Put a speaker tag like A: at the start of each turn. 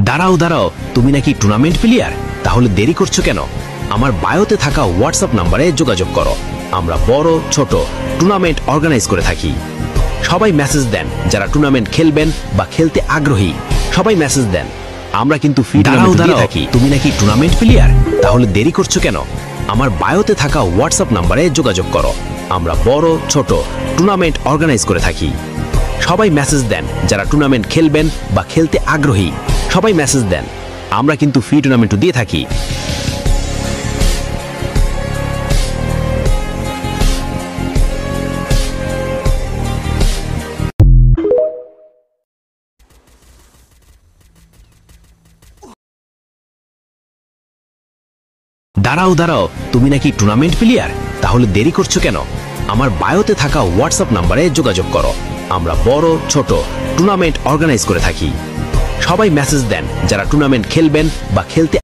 A: দাঁড়াও দাঁড়াও, তুমি নাকি টুর্নামেন্ট প্লেয়ার? তাহলে দেরি করছো কেন? আমার বায়োতে থাকা হোয়াটসঅ্যাপ নাম্বারে যোগাযোগ করো। আমরা বড় ছোট টুর্নামেন্ট অর্গানাইজ করে থাকি। সবাই মেসেজ দেন যারা টুর্নামেন্ট খেলবেন বা খেলতে আগ্রহী। সবাই মেসেজ দেন, আমরা কিন্তু ফ্রি টুর্নামেন্ট দিয়ে থাকি। তুমি নাকি টুর্নামেন্ট প্লেয়ার? তাহলে দেরি করছো কেন? আমার বায়োতে থাকা হোয়াটসঅ্যাপ নাম্বারে যোগাযোগ করো। আমরা বড় ছোট টুর্নামেন্ট অর্গানাইজ করে থাকি। সবাই মেসেজ দেন যারা টুর্নামেন্ট খেলবেন বা খেলতে আগ্রহী। সবাই মেসেজ দেন, আমরা কিন্তু ফ্রি টুর্নামেন্টও দিয়ে থাকি। দাঁড়াও দাঁড়াও, তুমি নাকি টুর্নামেন্ট প্লেয়ার? তাহলে দেরি করছো কেন? আমার বায়োতে থাকা হোয়াটসঅ্যাপ নাম্বারে যোগাযোগ করো। আমরা বড় ছোট টুর্নামেন্ট অর্গানাইজ করে থাকি। সবাই মেসেজ দেন যারা টুর্নামেন্ট খেলবেন বা খেলতে